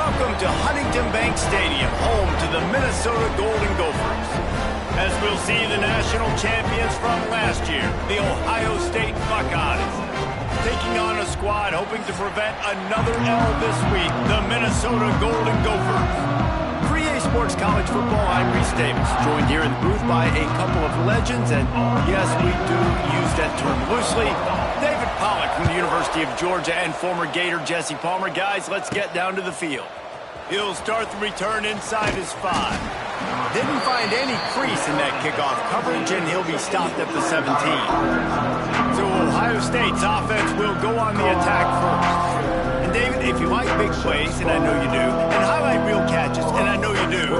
Welcome to Huntington Bank Stadium, home to the Minnesota Golden Gophers. As we'll see the national champions from last year, the Ohio State Buckeyes, taking on a squad hoping to prevent another L this week, the Minnesota Golden Gophers. For EA Sports College Football, I'm Reese Davis, joined here in the booth by a couple of legends, and yes, we do use that term loosely. David Pollack from the University of Georgia and former Gator Jesse Palmer. Guys, let's get down to the field. He'll start the return inside his 5. Didn't find any crease in that kickoff coverage, and he'll be stopped at the 17. So Ohio State's offense will go on the attack first. And David, if you like big plays, and I know you do, and highlight real catches, and I know you do,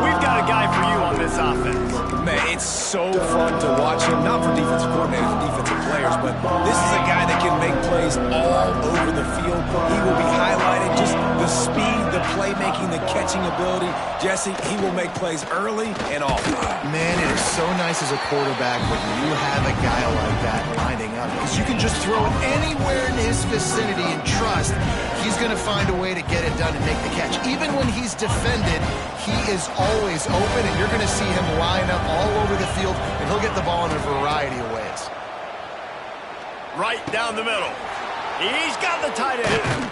we've got a guy for you on this offense. Man, it's so fun to watch him, not for defensive coordinators and defensive players, but this is a guy that can make plays all over the field. He will be highlighted, just the speed, the playmaking, the catching ability. Jesse, he will make plays early and often. Man, it is so nice as a quarterback when you have a guy like that lining up, because you can just throw it anywhere in his vicinity and trust he's going to find a way to get it done and make the catch. Even when he's defended, he is always open, and you're going to see him line up all over the field, and he'll get the ball in a variety of ways. Right down the middle. He's got the tight end.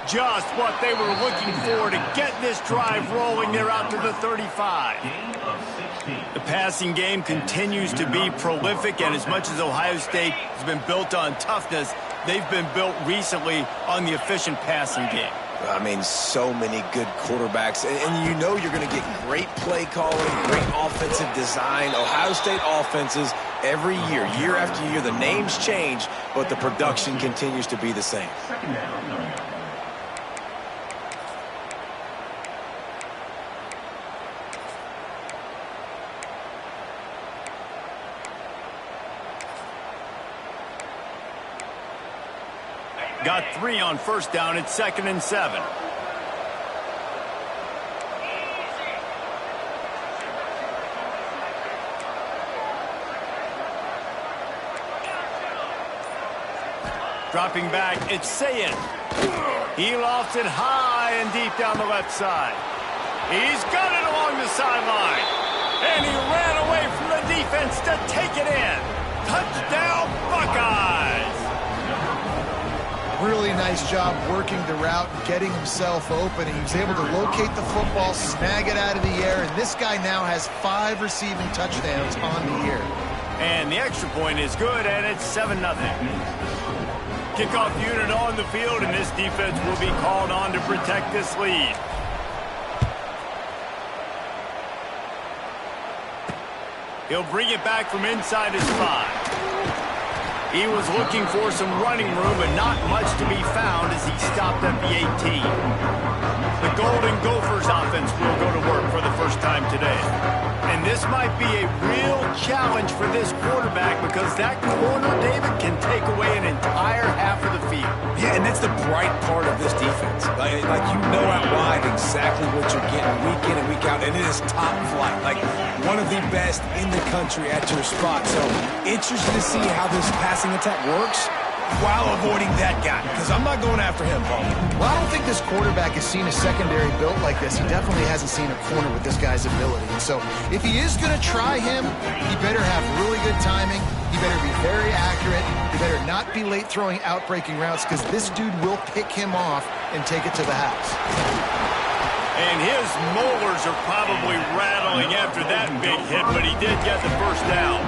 Just what they were looking for to get this drive rolling. They're out to the 35. The passing game continues to be prolific, and as much as Ohio State has been built on toughness, they've been built recently on the efficient passing game. I mean, so many good quarterbacks, and you know you're going to get great play calling, great offensive design. Ohio State offenses every year, year after year, the names change, but the production continues to be the same. Got 3 on first down. It's 2nd and 7. Dropping back, it's Sayin. He lofts it high and deep down the left side. He's got it along the sideline. And he ran away from the defense to take it in. Touchdown, Buckeyes! Really nice job working the route and getting himself open. He was able to locate the football, snag it out of the air, and this guy now has 5 receiving touchdowns on the year. And the extra point is good, and it's 7-0. Kickoff unit on the field, and this defense will be called on to protect this lead. He'll bring it back from inside his 5. He was looking for some running room, but not much to be found as he stopped at the 18. The Golden Gophers offense will go to work for the first time today. And this might be a real challenge for this quarterback, because that corner, David, can take away an entire half of the field. Yeah, and that's the bright part of this defense. Like you know out wide exactly what you're getting week in and week out, and it is top flight. Like one of the best in the country at your spot. So interested to see how this passing attack works while avoiding that guy, because I'm not going after him, Paul. Well, I don't think this quarterback has seen a secondary built like this. He definitely hasn't seen a corner with this guy's ability. And so if he is going to try him, he better have really good timing. He better be very accurate. He better not be late throwing out-breaking routes, because this dude will pick him off and take it to the house. And his molars are probably rattling after that big hit, but he did get the first down.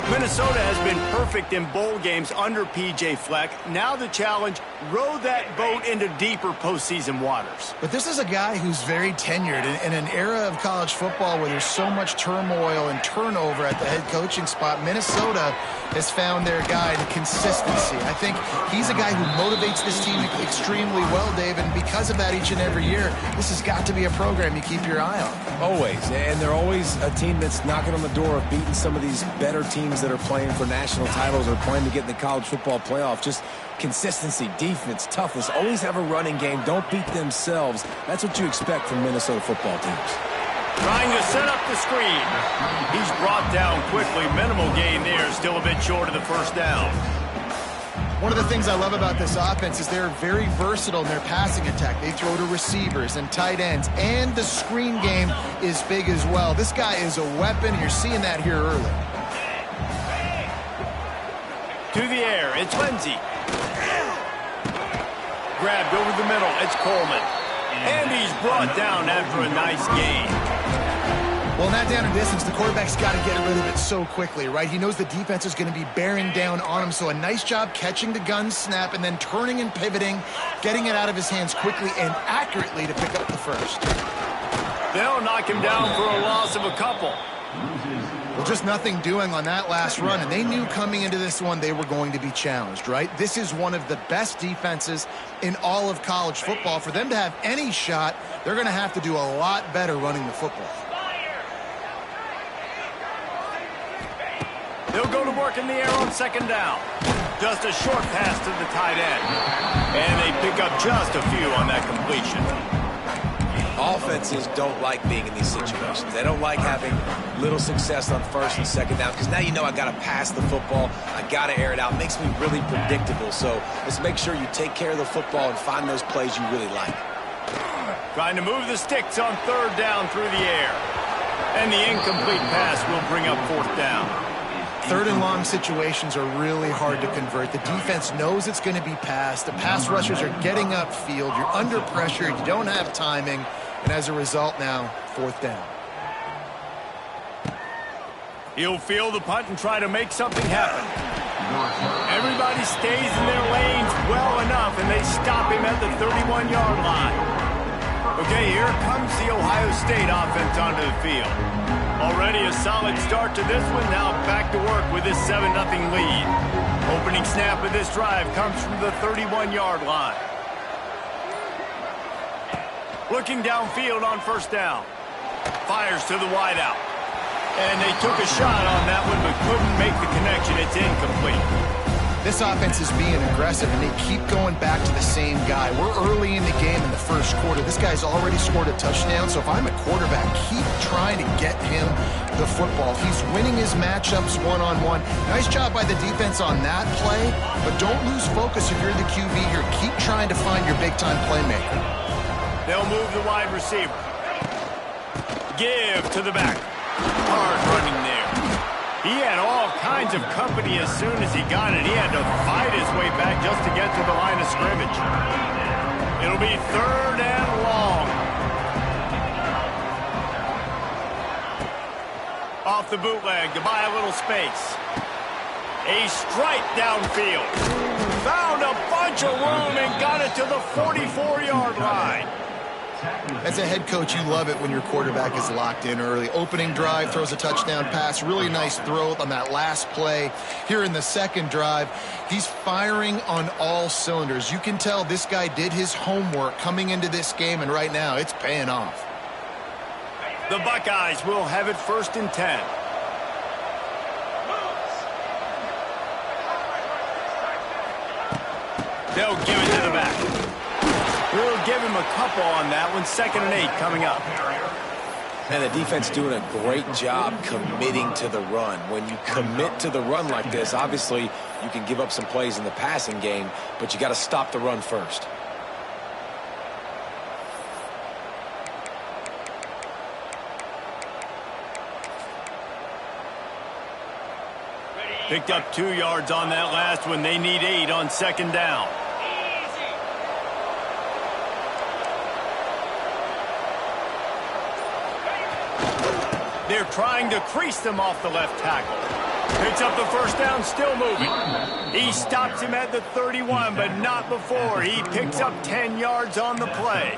Minnesota has been perfect in bowl games under P.J. Fleck. Now the challenge, row that boat into deeper postseason waters. But this is a guy who's very tenured in an era of college football where there's so much turmoil and turnover at the head coaching spot. Minnesota has found their guy in consistency. I think he's a guy who motivates this team extremely well, Dave, and because of that each and every year, this has got to be a program you keep your eye on. Always, and they're always a team that's knocking on the door of beating some of these better teams that are playing for national titles or playing to get in the college football playoff. Just consistency, defense, toughness, always have a running game. Don't beat themselves. That's what you expect from Minnesota football teams. Trying to set up the screen. He's brought down quickly. Minimal gain there, still a bit short of the first down. One of the things I love about this offense is they're very versatile in their passing attack. They throw to receivers and tight ends, and the screen game is big as well. This guy is a weapon, and you're seeing that here early. To the air, it's Lindsey. Grabbed over the middle, it's Coleman. And he's brought down after a nice gain. Well, in that down and distance, the quarterback's got to get rid of it so quickly, right? He knows the defense is going to be bearing down on him, so a nice job catching the gun snap and then turning and pivoting, getting it out of his hands quickly and accurately to pick up the first. They'll knock him down for a loss of a couple. Well, just nothing doing on that last run, and they knew coming into this one they were going to be challenged, right? This is one of the best defenses in all of college football. For them to have any shot, they're going to have to do a lot better running the football. They'll go to work in the air on second down. Just a short pass to the tight end. And they pick up just a few on that completion. Offenses don't like being in these situations. They don't like having little success on first and second down because now you know I got to pass the football. I got to air it out. It makes me really predictable. So let's make sure you take care of the football and find those plays you really like. Trying to move the sticks on third down through the air. And the incomplete pass will bring up fourth down. Third and long situations are really hard to convert. The defense knows it's going to be passed. The pass rushers are getting upfield. You're under pressure. You don't have timing. And as a result now, fourth down. He'll field the punt and try to make something happen. Everybody stays in their lanes well enough, and they stop him at the 31-yard line. Okay, here comes the Ohio State offense onto the field. Already a solid start to this one. Now back to work with this 7-0 lead. Opening snap of this drive comes from the 31-yard line. Looking downfield on first down. Fires to the wideout. And they took a shot on that one but couldn't make the connection. It's incomplete. This offense is being aggressive, and they keep going back to the same guy. We're early in the game in the first quarter. This guy's already scored a touchdown, so if I'm a quarterback, keep trying to get him the football. He's winning his matchups one-on-one. Nice job by the defense on that play, but don't lose focus if you're the QB here. Keep trying to find your big-time playmaker. They'll move the wide receiver. Give to the back. Hard running there. He had all kinds of company as soon as he got it. He had to fight his way back just to get to the line of scrimmage. It'll be third and long. Off the bootleg to buy a little space. A strike downfield. Found a bunch of room and got it to the 44-yard line. As a head coach, you love it when your quarterback is locked in early. Opening drive, throws a touchdown pass. Really nice throw on that last play. Here in the second drive, he's firing on all cylinders. You can tell this guy did his homework coming into this game, and right now it's paying off. The Buckeyes will have it first and 10. They'll give it to the back. We'll give him a couple on that one. 2nd and 8 coming up. And the defense doing a great job committing to the run. When you commit to the run like this, obviously you can give up some plays in the passing game, but you got to stop the run first. Picked up 2 yards on that last one. They need 8 on second down. They're trying to crease them off the left tackle. Picks up the first down, still moving. He stops him at the 31, but not before. He picks up 10 yards on the play.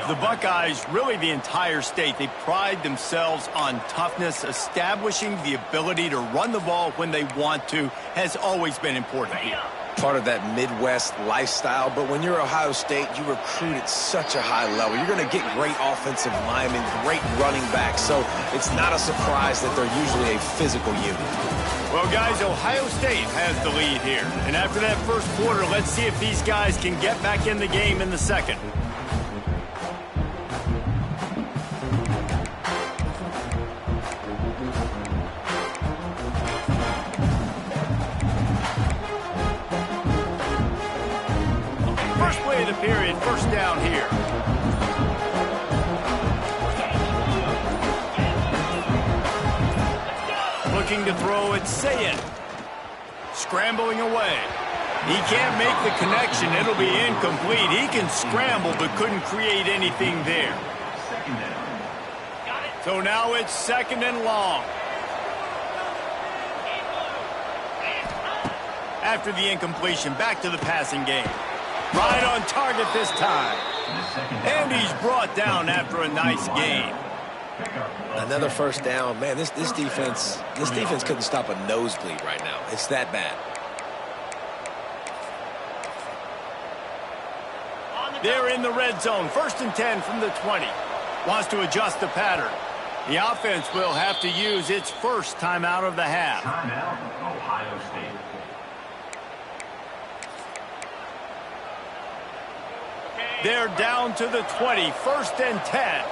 The Buckeyes, really the entire state, they pride themselves on toughness. Establishing the ability to run the ball when they want to has always been important here. Part of that Midwest lifestyle, but when you're Ohio State, you recruit at such a high level. You're going to get great offensive linemen, great running backs, so it's not a surprise that they're usually a physical unit. Well, guys, Ohio State has the lead here. And after that first quarter, let's see if these guys can get back in the game in the second. period. First down here. Looking to throw, it's Sayed. Scrambling away. He can't make the connection. It'll be incomplete. He can scramble, but couldn't create anything there. So now it's second and long. After the incompletion, back to the passing game. Right on target this time. And he's brought down after a nice gain. Another first down. Man, this defense couldn't stop a nosebleed right now. It's that bad. They're in the red zone. First and 10 from the 20. Wants to adjust the pattern. The offense will have to use its first timeout of the half. Timeout, Ohio State. They're down to the 20. First and 10.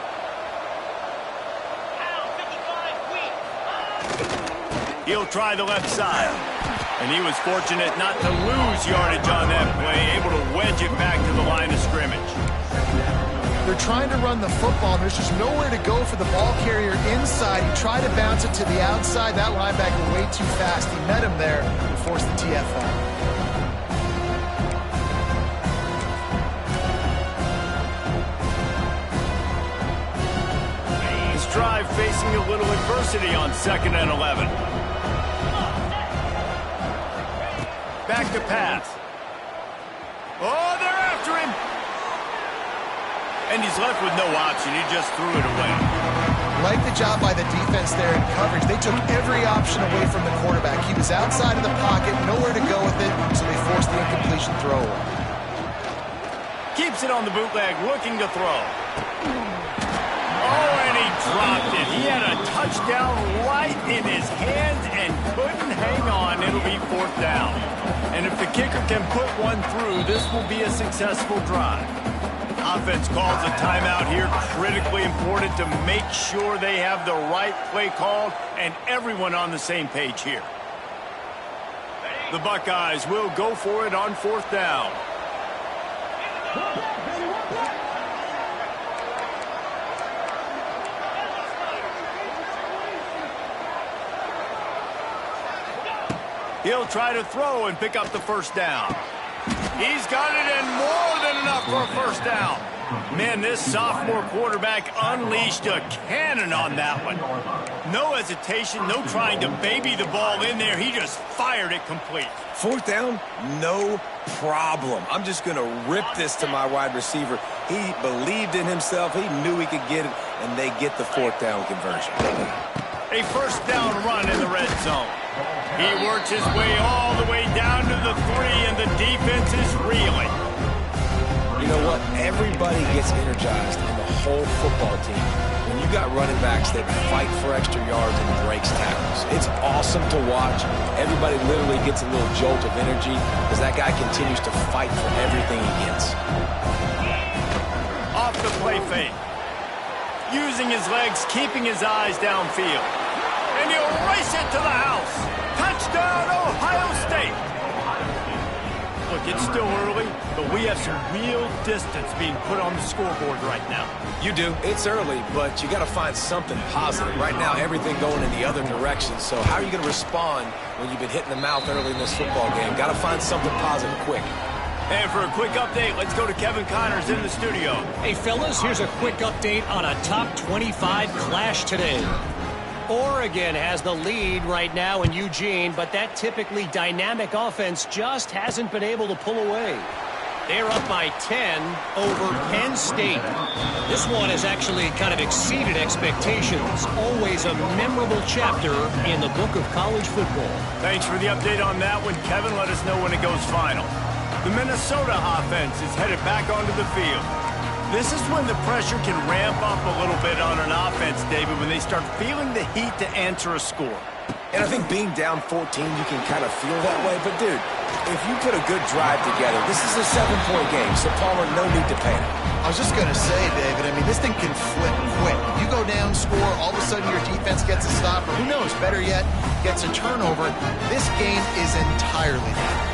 He'll try the left side. And he was fortunate not to lose yardage on that play, able to wedge it back to the line of scrimmage. They're trying to run the football. There's just nowhere to go for the ball carrier inside. He tried to bounce it to the outside. That linebacker way too fast. He met him there and forced the TFL. This drive facing a little adversity on 2nd and 11. Back to pass. Oh, they're after him. And he's left with no option. He just threw it away. Like the job by the defense there in coverage. They took every option away from the quarterback. He was outside of the pocket, nowhere to go with it, so they forced the incompletion throw away. Keeps it on the bootleg, looking to throw. Oh, and he dropped it. He had a touchdown right in his hands and couldn't hang on. It'll be 4th down. And if the kicker can put one through, this will be a successful drive. Offense calls a timeout here. Critically important to make sure they have the right play called and everyone on the same page here. The Buckeyes will go for it on 4th down. He'll try to throw and pick up the first down. He's got it and more than enough for a first down. Man, this sophomore quarterback unleashed a cannon on that one. No hesitation, no trying to baby the ball in there. He just fired it complete. 4th down, no problem. I'm just going to rip this to my wide receiver. He believed in himself. He knew he could get it, and they get the 4th down conversion. A first down run in the red zone. He works his way all the way down to the 3, and the defense is reeling. You know what? Everybody gets energized in the whole football team when you got running backs that fight for extra yards and breaks tackles. It's awesome to watch. Everybody literally gets a little jolt of energy as that guy continues to fight for everything he gets. Off the play fake. Using his legs, keeping his eyes downfield. And he'll race it to the house. Touchdown, Ohio State. Look, it's still early, but we have some real distance being put on the scoreboard right now. You do. It's early, but you got to find something positive. Right now, everything going in the other direction. So how are you going to respond when you've been hit in the mouth early in this football game? Got to find something positive quick. And for a quick update, let's go to Kevin Connors in the studio. Hey, fellas, here's a quick update on a top 25 clash today. Oregon has the lead right now in Eugene, but that typically dynamic offense just hasn't been able to pull away. They're up by 10 over Penn State. This one has actually kind of exceeded expectations. Always a memorable chapter in the book of college football. Thanks for the update on that one, Kevin. Let us know when it goes final. The Minnesota offense is headed back onto the field. This is when the pressure can ramp up a little bit on an offense, David, when they start feeling the heat to answer a score. And I think being down 14, you can kind of feel that way. But, dude, if you put a good drive together, this is a 7-point game, so Palmer, no need to panic. I was just going to say, David, I mean, this thing can flip quick. You go down, score, all of a sudden your defense gets a stop, or who knows, better yet, gets a turnover. This game is entirely different.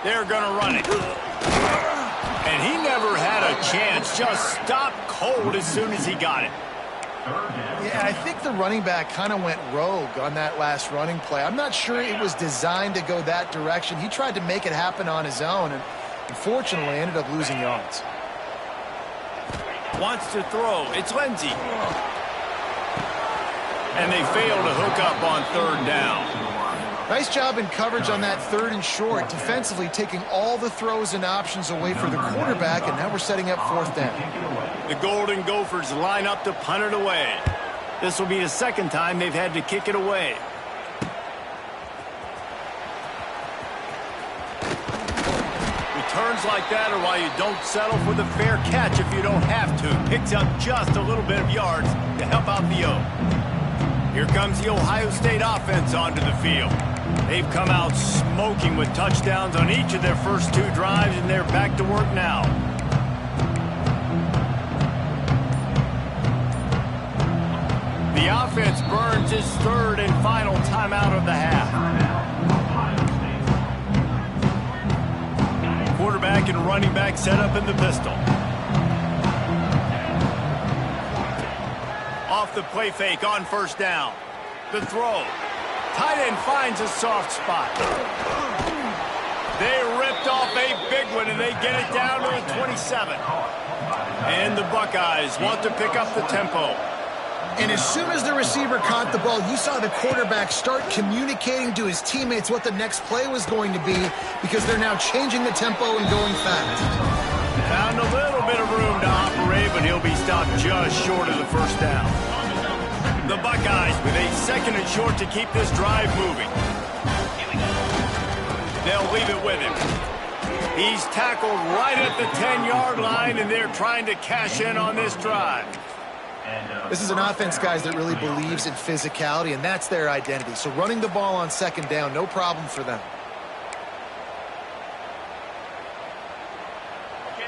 They're going to run it. And he never had a chance. Just stopped cold as soon as he got it. Yeah, I think the running back kind of went rogue on that last running play. I'm not sure it was designed to go that direction. He tried to make it happen on his own, and unfortunately ended up losing yards. Wants to throw. It's Lindsey. And they fail to hook up on third down. Nice job in coverage on that 3rd and short, defensively taking all the throws and options away for the quarterback, and now we're setting up 4th down. The Golden Gophers line up to punt it away. This will be the 2nd time they've had to kick it away. Returns like that are why you don't settle for the fair catch if you don't have to. Picks up just a little bit of yards to help out the O. Here comes the Ohio State offense onto the field. They've come out smoking with touchdowns on each of their first 2 drives, and they're back to work now. The offense burns its 3rd and final timeout of the half. Quarterback and running back set up in the pistol. Off the play fake on 1st down. The throw. Tight end finds a soft spot. They ripped off a big one, and they get it down to the 27. And the Buckeyes want to pick up the tempo. And as soon as the receiver caught the ball, you saw the quarterback start communicating to his teammates what the next play was going to be, because they're now changing the tempo and going fast. Found a little bit of room to operate, but he'll be stopped just short of the 1st down. The Buckeyes with a 2nd and short to keep this drive moving. They'll leave it with him. He's tackled right at the 10-yard line, and they're trying to cash in on this drive. This is an offense, guys, that really believes in physicality, and that's their identity. So running the ball on 2nd down, no problem for them.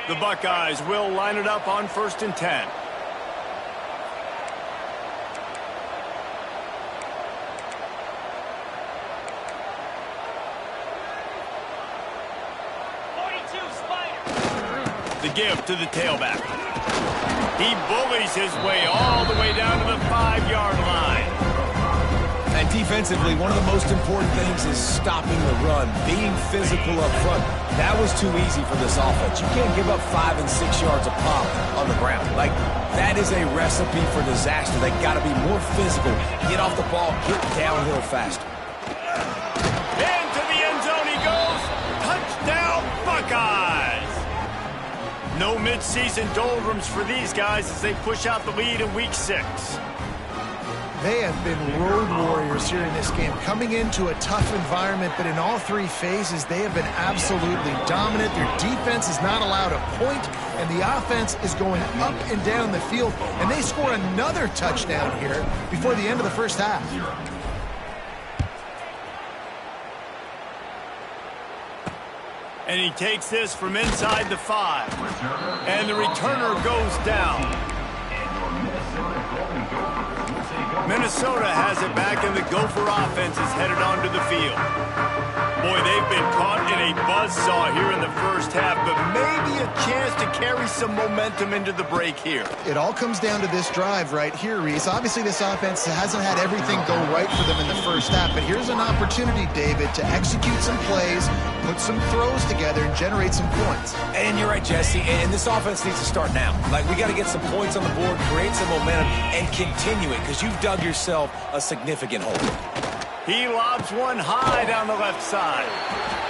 The Buckeyes will line it up on 1st and 10. The give to the tailback. He bullies his way all the way down to the 5-yard line. And defensively, one of the most important things is stopping the run, being physical up front. That was too easy for this offense. You can't give up 5 and 6 yards a pop on the ground. Like, that is a recipe for disaster. They got to be more physical, get off the ball, get downhill faster. Into the end zone he goes. Touchdown, Buckeyes. No midseason doldrums for these guys as they push out the lead in Week 6. They have been road warriors here in this game, coming into a tough environment, but in all 3 phases, they have been absolutely dominant. Their defense is not allowed a point, and the offense is going up and down the field, and they score another touchdown here before the end of the 1st half. And he takes this from inside the 5. And the returner goes down. Minnesota has it back, and the Gopher offense is headed onto the field. Boy, they've been caught in a buzzsaw here in the 1st half, but maybe a chance to carry some momentum into the break here. It all comes down to this drive right here, Reese. Obviously, this offense hasn't had everything go right for them in the 1st half, but here's an opportunity, David, to execute some plays, put some throws together, and generate some points. And you're right, Jesse, and this offense needs to start now. Like, we got to get some points on the board, create some momentum, and continue it, because you've dug yourself a significant hole. He lobs one high down the left side.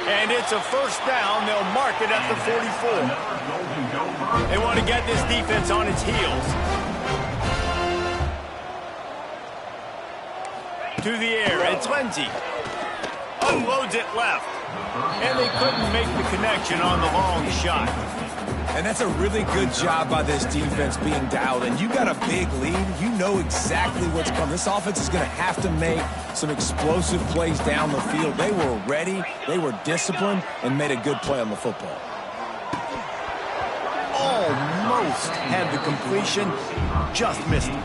And it's a 1st down. They'll mark it at the 44. They want to get this defense on its heels. To the air, it's Lindsey. Unloads it left. And they couldn't make the connection on the long shot. And that's a really good job by this defense being dialed in. You got a big lead. You know exactly what's coming. This offense is going to have to make some explosive plays down the field. They were ready, they were disciplined, and made a good play on the football. Almost had the completion, just missed it.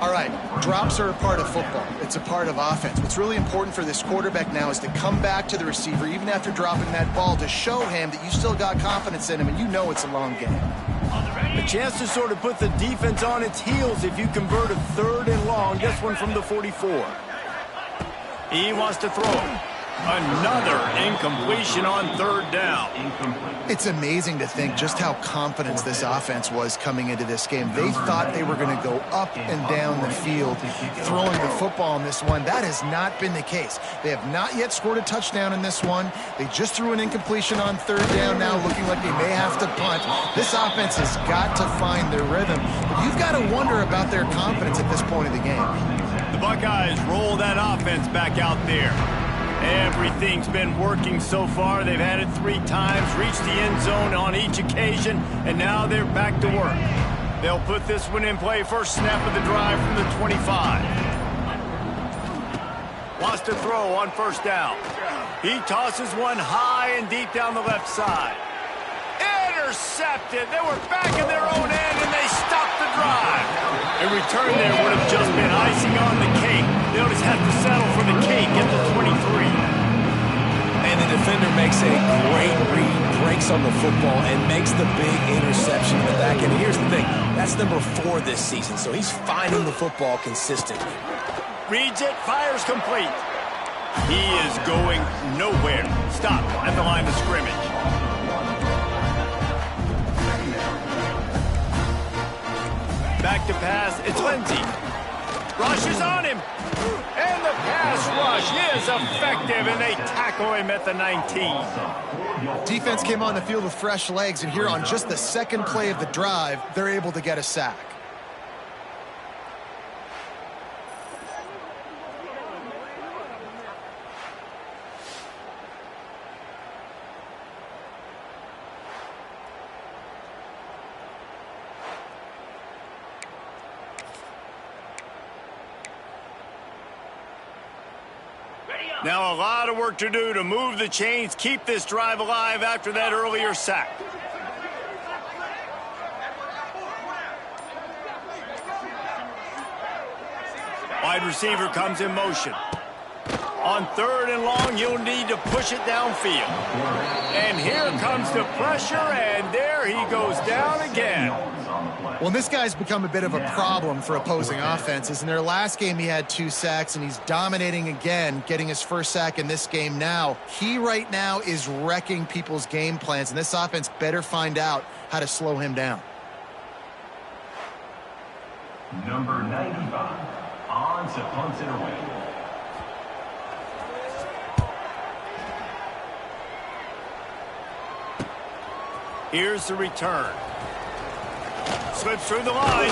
All All right, drops are a part of football. It's a part of offense. What's really important for this quarterback now is to come back to the receiver, even after dropping that ball, to show him that you still got confidence in him, and you know it's a long game. A chance to sort of put the defense on its heels if you convert a 3rd and long. This one from the 44. He wants to throw. Another incompletion on 3rd down. It's amazing to think just how confident this offense was coming into this game. They thought they were going to go up and down the field throwing the football in this one. That has not been the case. They have not yet scored a touchdown in this one. They just threw an incompletion on 3rd down now, looking like they may have to punt. This offense has got to find their rhythm. But you've got to wonder about their confidence at this point of the game. The Buckeyes roll that offense back out there. Everything's been working so far. They've had it 3 times, reached the end zone on each occasion, and now they're back to work. They'll put this one in play. First snap of the drive from the 25. Wants to throw on 1st down. He tosses one high and deep down the left side. Intercepted. They were back in their own end, and they stopped the drive. A return there would have just been icing on the cake. They'll just have to settle for the cake at the 23. And the defender makes a great read, breaks on the football, and makes the big interception in the back end. And here's the thing, that's number 4 this season, so he's finding the football consistently. Reads it, fires complete. He is going nowhere. Stop at the line of scrimmage. Back to pass, it's Lindsey. Rush is on him. And the pass rush is effective, and they tackle him at the 19. Defense came on the field with fresh legs, and here on just the 2nd play of the drive, they're able to get a sack. Now a lot of work to do to move the chains, keep this drive alive after that earlier sack. Wide receiver comes in motion. On 3rd and long, you'll need to push it downfield. And here comes the pressure, and there he goes down again. Well, this guy's become a bit of a problem for opposing offenses. In their last game, he had 2 sacks, and he's dominating again, getting his 1st sack in this game now. He right now is wrecking people's game plans, and this offense better find out how to slow him down. Number 95, on to punt it away. Here's the return. Slips through the line.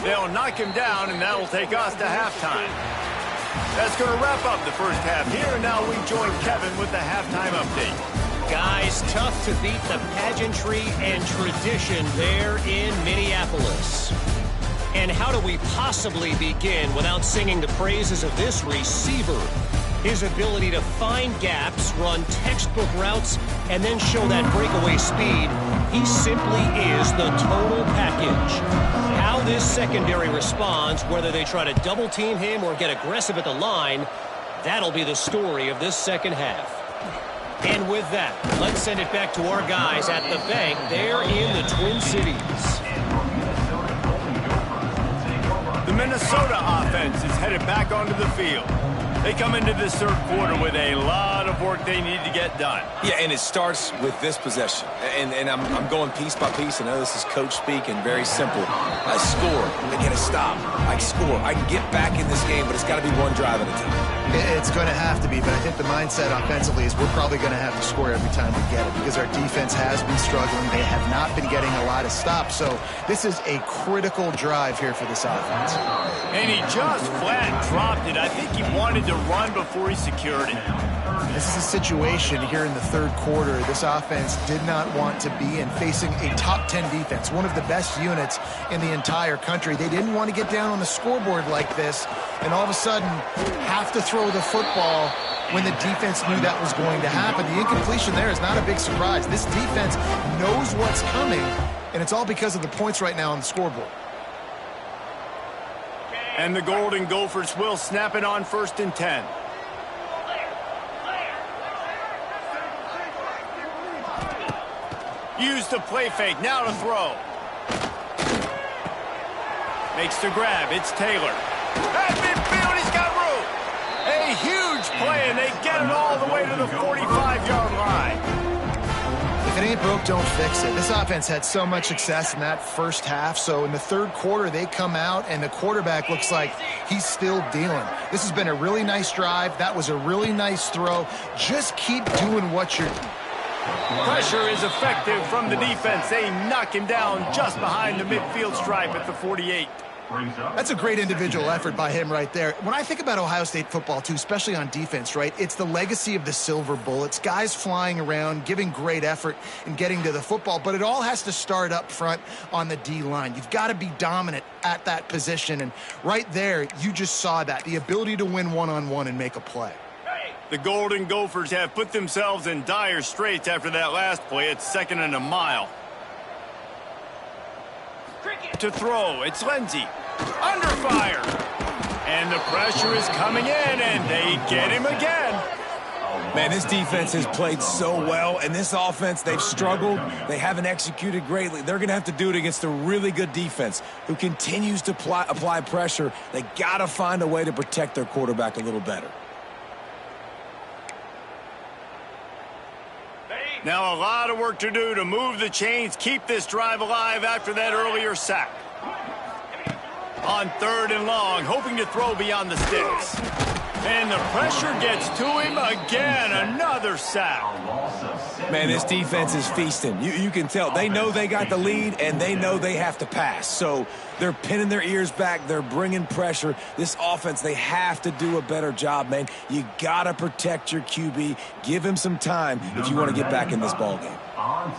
They'll knock him down, and that will take us to halftime. That's going to wrap up the first half here, and now we join Kevin with the halftime update. Guys, tough to beat the pageantry and tradition there in Minneapolis. And how do we possibly begin without singing the praises of this receiver? His ability to find gaps, run textbook routes, and then show that breakaway speed. He simply is the total package. How this secondary responds, whether they try to double team him or get aggressive at the line, that'll be the story of this second half. And with that, let's send it back to our guys at the bank there in the Twin Cities. The Minnesota offense is headed back onto the field. They come into this 3rd quarter with a lot of work they need to get done. Yeah, and it starts with this possession. And I'm going piece by piece. I know this is coach speak and very simple. I score. I get a stop. I score. I can get back in this game, but it's got to be one drive at a time. It's going to have to be, but I think the mindset offensively is we're probably going to have to score every time we get it because our defense has been struggling. They have not been getting a lot of stops. So this is a critical drive here for this offense. And he just flat dropped it. I think he wanted to run before he secured it. This is a situation here in the 3rd quarter this offense did not want to be in, facing a top 10 defense, one of the best units in the entire country. They didn't want to get down on the scoreboard like this and all of a sudden have to throw the football when the defense knew that was going to happen. The incompletion there is not a big surprise. This defense knows what's coming, and it's all because of the points right now on the scoreboard. And the Golden Gophers will snap it on 1st and 10. Use the play fake. Now to throw. Makes the grab. It's Taylor. At midfield, he's got room. A huge play, and they get it all the way to the 45-yard line. If it ain't broke, don't fix it. This offense had so much success in that first half, so in the third quarter, they come out, and the quarterback looks like he's still dealing. This has been a really nice drive. That was a really nice throw. Just keep doing what you're doing. Pressure is effective from the defense. They knock him down just behind the midfield stripe at the 48. That's a great individual effort by him right there. When I think about Ohio State football, too, especially on defense, right, it's the legacy of the Silver Bullets, guys flying around, giving great effort and getting to the football, but it all has to start up front on the D-line. You've got to be dominant at that position, and right there, you just saw that, the ability to win one-on-one and make a play. The Golden Gophers have put themselves in dire straits after that last play. It's 2nd and a mile. To throw, it's Lindsey. Under fire. And the pressure is coming in, and they get him again. Man, this defense has played so well, and this offense, they've struggled. They haven't executed greatly. They're going to have to do it against a really good defense who continues to apply pressure. They got to find a way to protect their quarterback a little better. Now a lot of work to do to move the chains, keep this drive alive after that earlier sack. On 3rd and long, hoping to throw beyond the sticks. And the pressure gets to him again. Another sack. Man, this defense is feasting. You can tell. They know they got the lead, and they know they have to pass. So they're pinning their ears back. They're bringing pressure. This offense, they have to do a better job, man. You got to protect your QB. Give him some time if you want to get back in this ballgame.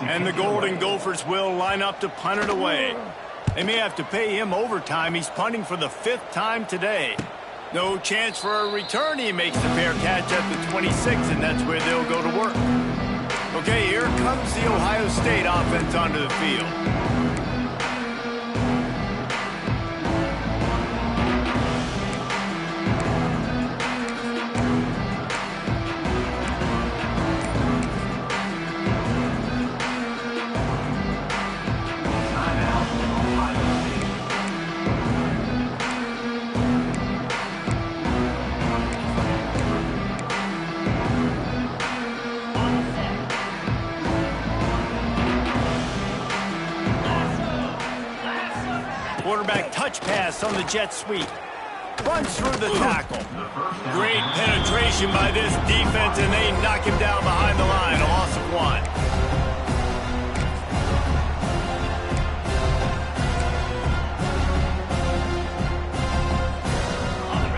And the Golden Gophers will line up to punt it away. They may have to pay him overtime. He's punting for the 5th time today. No chance for a return. He makes the fair catch at the 26, and that's where they'll go to work. Okay, here comes the Ohio State offense onto the field. Quarterback touch pass on the jet sweep. Runs through the tackle. Great penetration by this defense, and they knock him down behind the line. A loss of 1.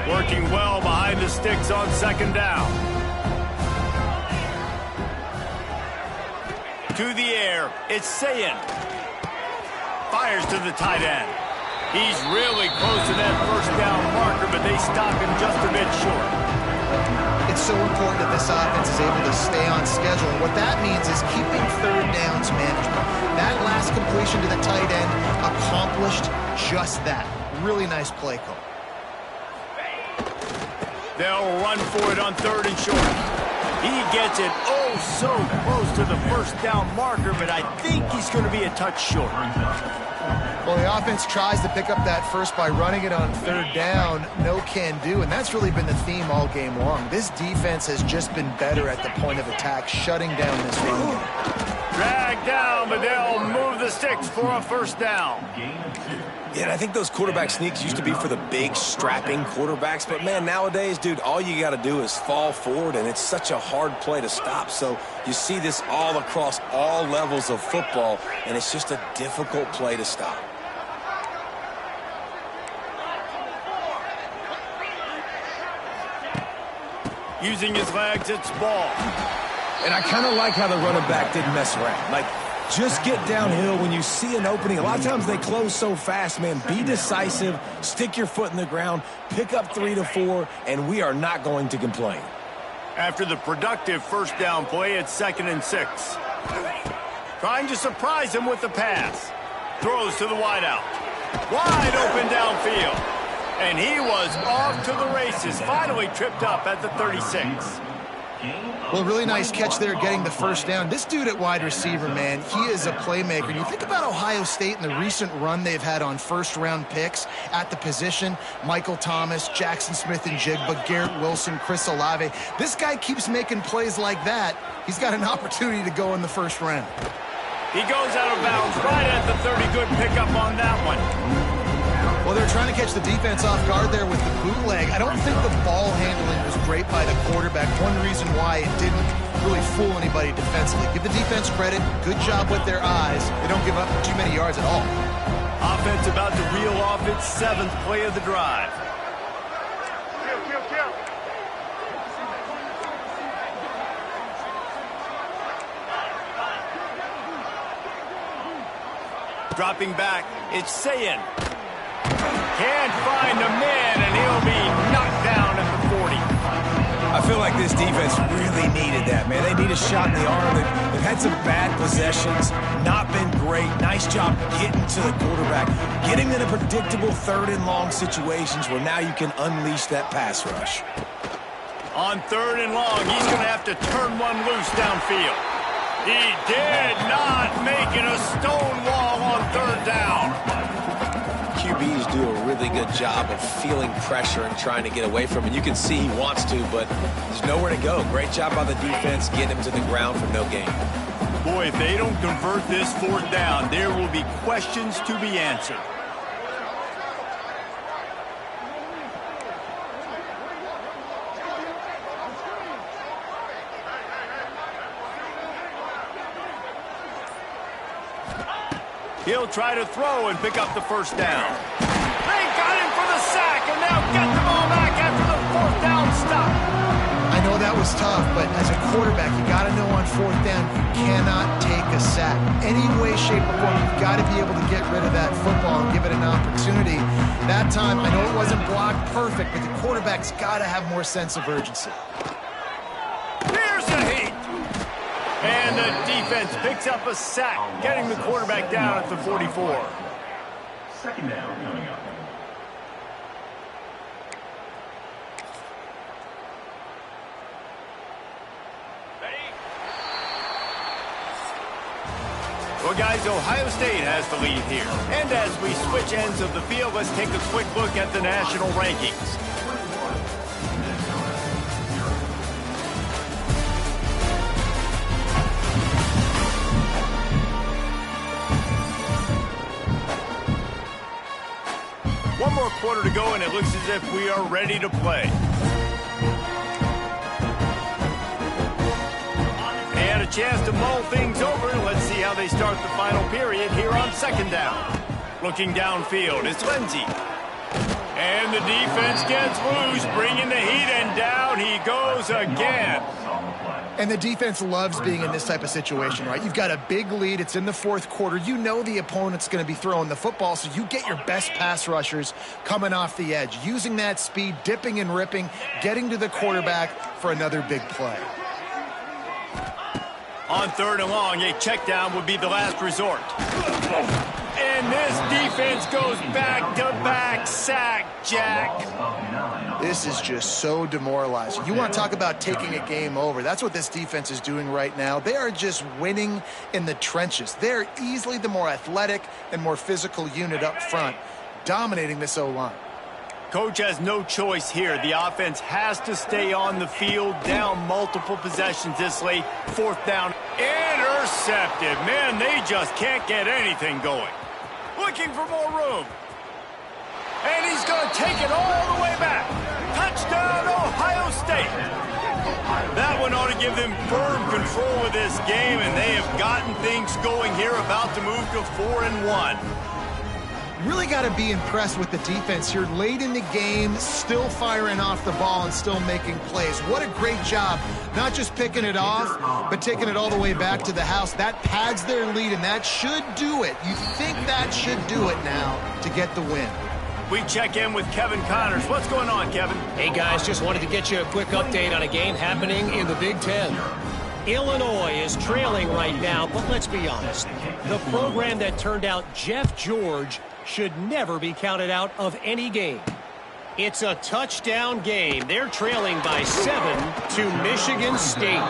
Working well behind the sticks on 2nd down. To the air, it's Sayin. Fires to the tight end. He's really close to that 1st down marker, but they stop him just a bit short. It's so important that this offense is able to stay on schedule. And what that means is keeping 3rd downs management. That last completion to the tight end accomplished just that. Really nice play call. They'll run for it on 3rd and short. He gets it so close to the 1st down marker, but I think he's going to be a touch short. Well, the offense tries to pick up that first by running it on 3rd down. No can do, and that's really been the theme all game long. This defense has just been better at the point of attack, shutting down this run game. Dragged down, but they'll move the sticks for a 1st down. Yeah, and I think those quarterback sneaks used to be for the big, strapping quarterbacks. But, man, nowadays, dude, all you got to do is fall forward, and it's such a hard play to stop. So you see this all across all levels of football, and it's just a difficult play to stop. Using his legs, it's ball. And I kind of like how the running back didn't mess around. Like, just get downhill when you see an opening. A lot of times they close so fast, man. Be decisive, stick your foot in the ground, pick up 3 to 4, and we are not going to complain. After the productive 1st down play, it's 2nd and 6. Trying to surprise him with the pass. Throws to the wideout. Wide open downfield. And he was off to the races, finally tripped up at the 36. Well, really nice catch there getting the first down. This dude at wide receiver, man, he is a playmaker. You think about Ohio State and the recent run they've had on first-round picks at the position. Michael Thomas, Jackson Smith-Njigba, Garrett Wilson, Chris Olave. This guy keeps making plays like that. He's got an opportunity to go in the first round. He goes out of bounds right at the 30. Good pickup on that one. Well, they're trying to catch the defense off guard there with the bootleg. I don't think the ball handling was great by the quarterback. One reason why it didn't really fool anybody defensively. Give the defense credit. Good job with their eyes. They don't give up too many yards at all. Offense about to reel off its 7th play of the drive. Dropping back, it's Sayin. Can't find the man, and he'll be knocked down at the 40. I feel like this defense really needed that, man. They need a shot in the arm. They've had some bad possessions, not been great. Nice job getting to the quarterback, getting in a predictable 3rd and long situations where now you can unleash that pass rush. On 3rd and long, he's going to have to turn one loose downfield. He did not make it a stone wall on 3rd down. QBs do a really good job of feeling pressure and trying to get away from it. You can see he wants to, but there's nowhere to go. Great job by the defense, getting him to the ground for no gain. Boy, if they don't convert this 4th down, there will be questions to be answered. He'll try to throw and pick up the first down. They got him for the sack, and now get the ball back after the 4th down stop. I know that was tough, but as a quarterback, you got to know on 4th down, you cannot take a sack. Any way, shape, or form, you've got to be able to get rid of that football and give it an opportunity. That time, I know it wasn't blocked perfect, but the quarterback's got to have more sense of urgency. Here's a heat. And the defense picks up a sack, getting the quarterback down at the 44. 2nd down coming up. Well, guys, Ohio State has the lead here. And as we switch ends of the field, let's take a quick look at the national rankings. One more quarter to go, and it looks as if we are ready to play. And a chance to mull things over. Let's see how they start the final period here on 2nd down. Looking downfield, it's Lindsey. And the defense gets loose, bringing the heat, and down he goes again. And the defense loves being in this type of situation, right? You've got a big lead. It's in the 4th quarter. You know the opponent's going to be throwing the football, so you get your best pass rushers coming off the edge, using that speed, dipping and ripping, getting to the quarterback for another big play. On 3rd and long, a check down would be the last resort. And this defense goes back-to-back sack, Jack. This is just so demoralizing. You want to talk about taking a game over. That's what this defense is doing right now. They are just winning in the trenches. They're easily the more athletic and more physical unit up front, dominating this O-line. Coach has no choice here. The offense has to stay on the field, down multiple possessions this late. 4th down, intercepted. Man, they just can't get anything going. Looking for more room. And he's going to take it all the way back. Touchdown, Ohio State. That one ought to give them firm control of this game, and they have gotten things going here, about to move to 4-1. Really got to be impressed with the defense here. Late in the game, still firing off the ball and still making plays. What a great job. Not just picking it off, but taking it all the way back to the house. That pads their lead, and that should do it. You think that should do it now to get the win. We check in with Kevin Connors. What's going on, Kevin? Hey, guys, just wanted to get you a quick update on a game happening in the Big Ten. Illinois is trailing right now, but let's be honest. The program that turned out Jeff George should never be counted out of any game. It's a touchdown game. They're trailing by 7 to Michigan State.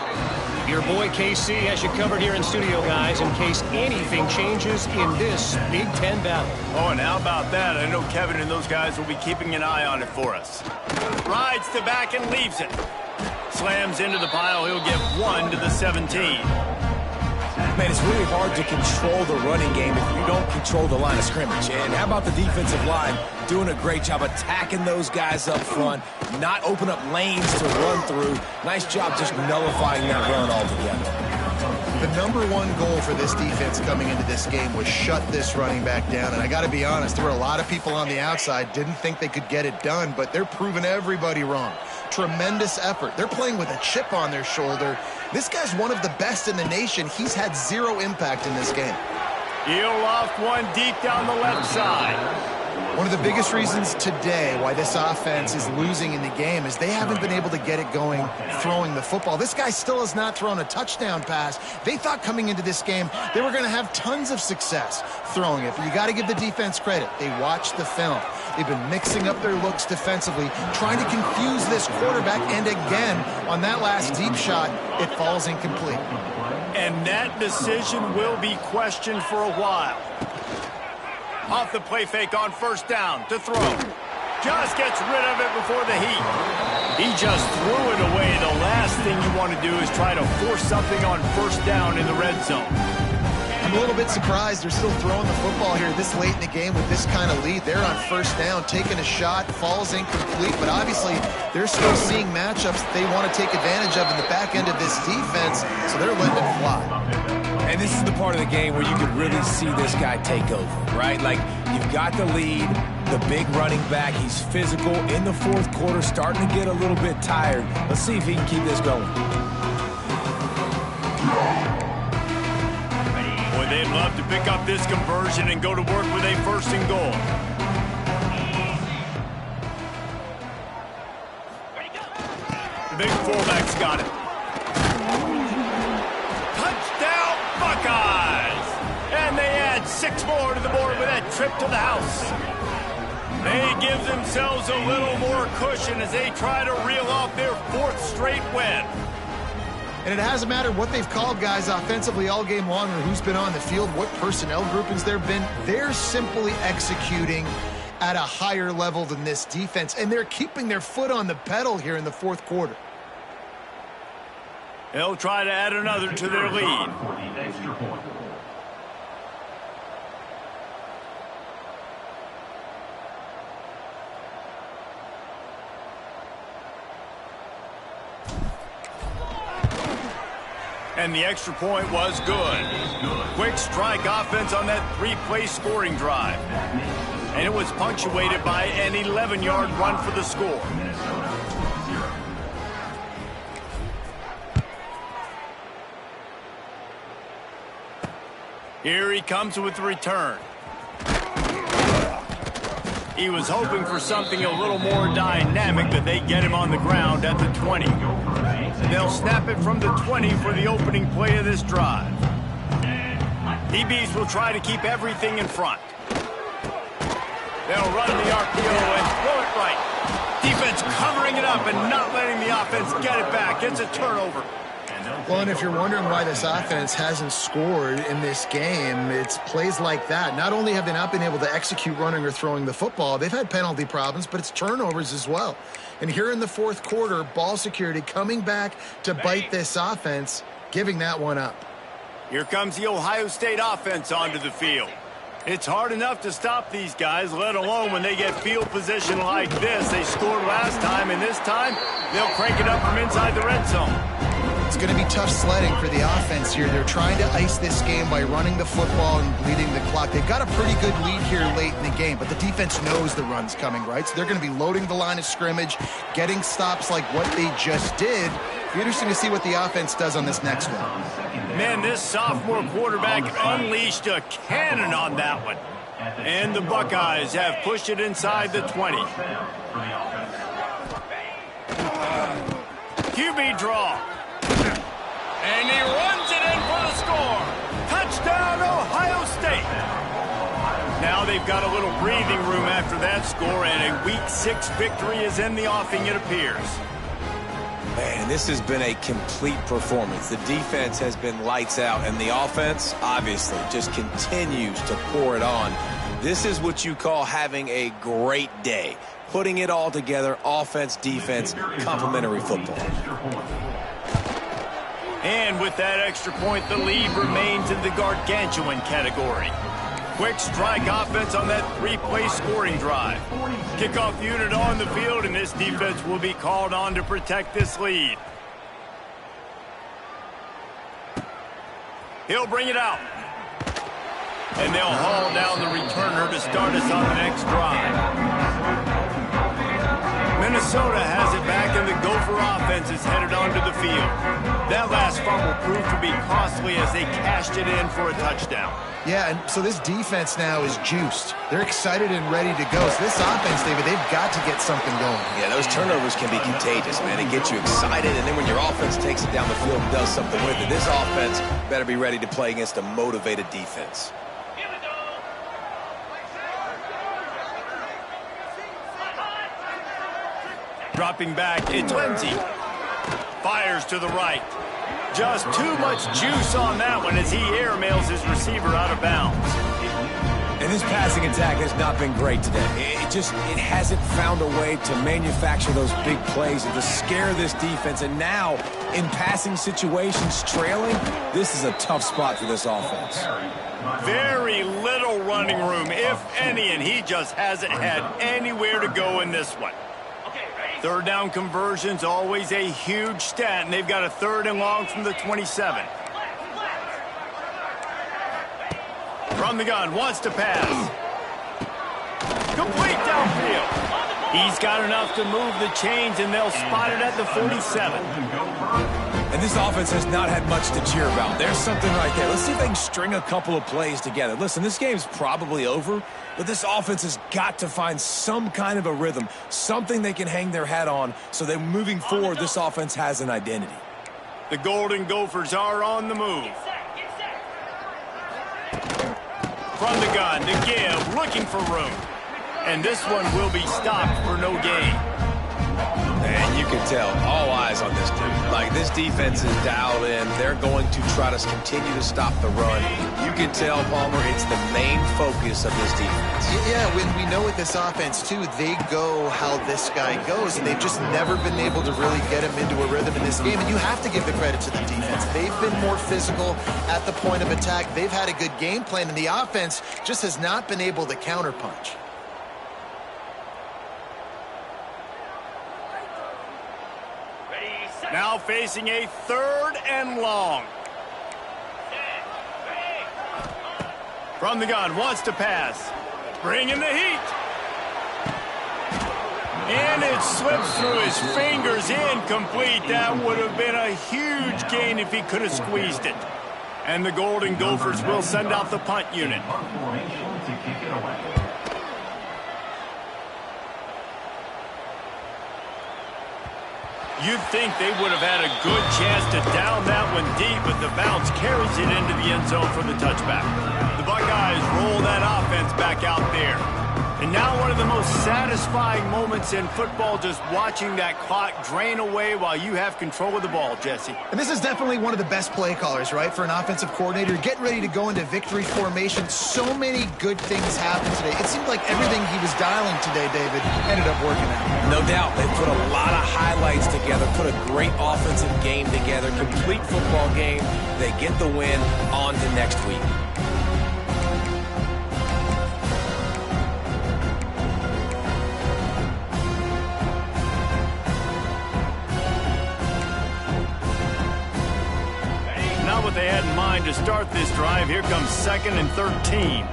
Your boy KC has you covered here in studio, guys, in case anything changes in this Big Ten battle. Oh, and how about that? I know Kevin and those guys will be keeping an eye on it for us. Rides to back and leaves it. Slams into the pile. He'll get 1 to the 17. Man, it's really hard to control the running game if you don't control the line of scrimmage. And how about the defensive line doing a great job attacking those guys up front, not open up lanes to run through. Nice job just nullifying that run altogether. The number one goal for this defense coming into this game was shut this running back down. And I got to be honest, there were a lot of people on the outside didn't think they could get it done, but they're proving everybody wrong. Tremendous effort. They're playing with a chip on their shoulder. This guy's one of the best in the nation. He's had zero impact in this game. He'll loft one deep down the left side. One of the biggest reasons today why this offense is losing in the game is they haven't been able to get it going throwing the football. This guy still has not thrown a touchdown pass. They thought coming into this game they were going to have tons of success throwing it, but you got to give the defense credit. They watched the film. They've been mixing up their looks defensively, trying to confuse this quarterback, and again, on that last deep shot, it falls incomplete. And that decision will be questioned for a while. Off the play fake on first down to throw. Just gets rid of it before the heat. He just threw it away. The last thing you want to do is try to force something on first down in the red zone. I'm a little bit surprised they're still throwing the football here this late in the game with this kind of lead. They're on first down, taking a shot, falls incomplete, but obviously they're still seeing matchups that they want to take advantage of in the back end of this defense, so they're letting it fly. And this is the part of the game where you could really see this guy take over, right? Like, you've got the lead, the big running back. He's physical in the fourth quarter, starting to get a little bit tired. Let's see if he can keep this going. Boy, they'd love to pick up this conversion and go to work with a first and goal. The big fullback's got it. Buckeyes! And they add 6 more to the board with that trip to the house. They give themselves a little more cushion as they try to reel off their 4th straight win. And it hasn't mattered what they've called guys offensively all game long or who's been on the field, what personnel groupings there have been. They're simply executing at a higher level than this defense, and they're keeping their foot on the pedal here in the fourth quarter. They'll try to add another to their lead. And the extra point was good. Quick strike offense on that 3-play scoring drive. And it was punctuated by an 11-yard run for the score. Here he comes with the return. He was hoping for something a little more dynamic, but they get him on the ground at the 20. They'll snap it from the 20 for the opening play of this drive. DBs will try to keep everything in front. They'll run the RPO and throw it right. Defense covering it up and not letting the offense get it back. It's a turnover. Well, and if you're wondering why this offense hasn't scored in this game, it's plays like that. Not only have they not been able to execute running or throwing the football, they've had penalty problems, but it's turnovers as well. And here in the fourth quarter, ball security coming back to bite this offense, giving that one up. Here comes the Ohio State offense onto the field. It's hard enough to stop these guys, let alone when they get field position like this. They scored last time, and this time they'll crank it up from inside the red zone. It's going to be tough sledding for the offense here. They're trying to ice this game by running the football and bleeding the clock. They've got a pretty good lead here late in the game, but the defense knows the run's coming, right? So they're going to be loading the line of scrimmage, getting stops like what they just did. It'll be interesting to see what the offense does on this next one. Man, this sophomore quarterback unleashed a cannon on that one. And the Buckeyes have pushed it inside the 20. QB draw. And he runs it in for the score. Touchdown, Ohio State. Now Now they've got a little breathing room after that score, and a Week 6 victory is in the offing, it appears. Man, this has been a complete performance. The defense has been lights out, and the offense, obviously, just continues to pour it on. This is what you call having a great day. Putting it all together, offense, defense, complementary football. And with that extra point, the lead remains in the gargantuan category. Quick strike offense on that 3-play scoring drive. Kickoff unit on the field, and this defense will be called on to protect this lead. He'll bring it out. And they'll haul down the returner to start us on the next drive. Minnesota has it back, and the Gopher offense is headed onto the field. That last fumble proved to be costly as they cashed it in for a touchdown. Yeah, and so this defense now is juiced. They're excited and ready to go. So this offense, David, they've got to get something going. Yeah, those turnovers can be contagious, man. It gets you excited, and then when your offense takes it down the field and does something with it, this offense better be ready to play against a motivated defense. Dropping back, it's Lindsey. Fires to the right. Just too much juice on that one as he airmails his receiver out of bounds. And this passing attack has not been great today. It hasn't found a way to manufacture those big plays and to scare this defense. And now, in passing situations, trailing, this is a tough spot for this offense. Very little running room, if any, and he just hasn't had anywhere to go in this one. Third down conversion's always a huge stat, and they've got a 3rd and long from the 27. From the gun, wants to pass. Complete downfield. He's got enough to move the chains, and they'll spot it at the 47. And this offense has not had much to cheer about. There's something right there. Let's see if they can string a couple of plays together. Listen, this game's probably over, but this offense has got to find some kind of a rhythm, something they can hang their hat on so that moving forward, this offense has an identity. The Golden Gophers are on the move. From the gun, to give, looking for room. And this one will be stopped for no gain. And you can tell, all eyes on this dude. Like, this defense is dialed in. They're going to try to continue to stop the run. You can tell, Palmer, it's the main focus of this defense. Yeah, when we know with this offense, too, they go how this guy goes, and they've just never been able to really get him into a rhythm in this game. And you have to give the credit to the defense. They've been more physical at the point of attack. They've had a good game plan, and the offense just has not been able to counterpunch. Now facing a 3rd and long. From the gun, wants to pass. Bringing the heat. And it slips through his fingers, incomplete. That would have been a huge gain if he could have squeezed it. And the Golden Gophers will send out the punt unit. You'd think they would have had a good chance to down that one deep, but the bounce carries it into the end zone for the touchback. The Buckeyes roll that offense back out there. And now one of the most satisfying moments in football, just watching that clock drain away while you have control of the ball, Jesse. And this is definitely one of the best play callers, right, for an offensive coordinator. Getting ready to go into victory formation. So many good things happened today. It seemed like everything he was dialing today, David, ended up working out. No doubt. They put a lot of highlights together, put a great offensive game together, complete football game. They get the win. On to next week. What they had in mind to start this drive. Here comes 2nd and 13.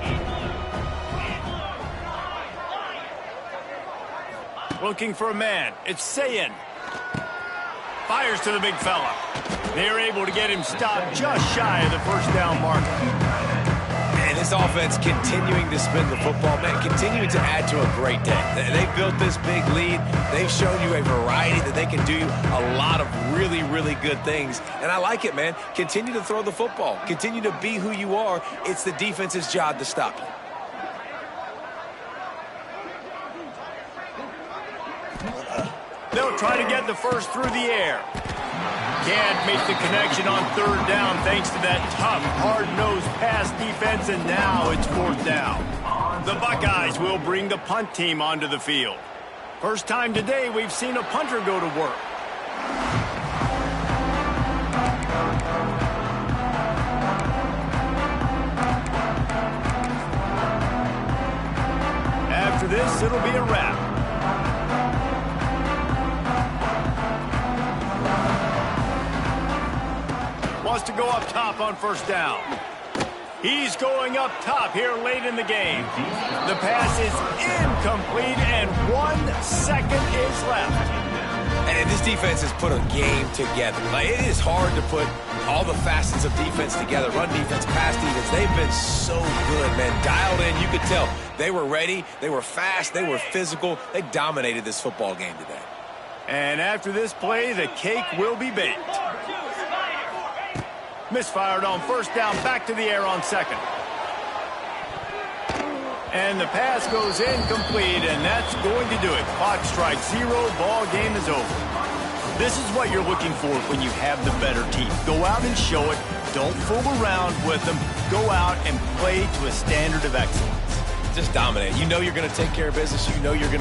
Looking for a man. It's Sayin. Fires to the big fella. They're able to get him stopped just shy of the 1st down marker. And this offense continuing to spin the football, man, continuing to add to a great day. They built this big lead. They've shown you a variety that they can do a lot of really, really good things. And I like it, man. Continue to throw the football. Continue to be who you are. It's the defense's job to stop you. They'll try to get the first through the air. Can't make the connection on third down thanks to that tough, hard-nosed pass defense, and now it's fourth down. The Buckeyes will bring the punt team onto the field. First time today we've seen a punter go to work. After this, it'll be a wrap. Wants to go up top on first down. He's going up top here late in the game. The pass is incomplete, and 1 second is left. And this defense has put a game together. Like, it is hard to put all the facets of defense together. Run defense, pass defense. They've been so good, man. Dialed in, you could tell. They were ready. They were fast. They were physical. They dominated this football game today. And after this play, the cake will be baked. Misfired on first down, back to the air on second. And the pass goes incomplete, and that's going to do it. Clock strikes 0, ball game is over. This is what you're looking for when you have the better team. Go out and show it. Don't fool around with them. Go out and play to a standard of excellence. Just dominate. You know you're going to take care of business. You know you're going to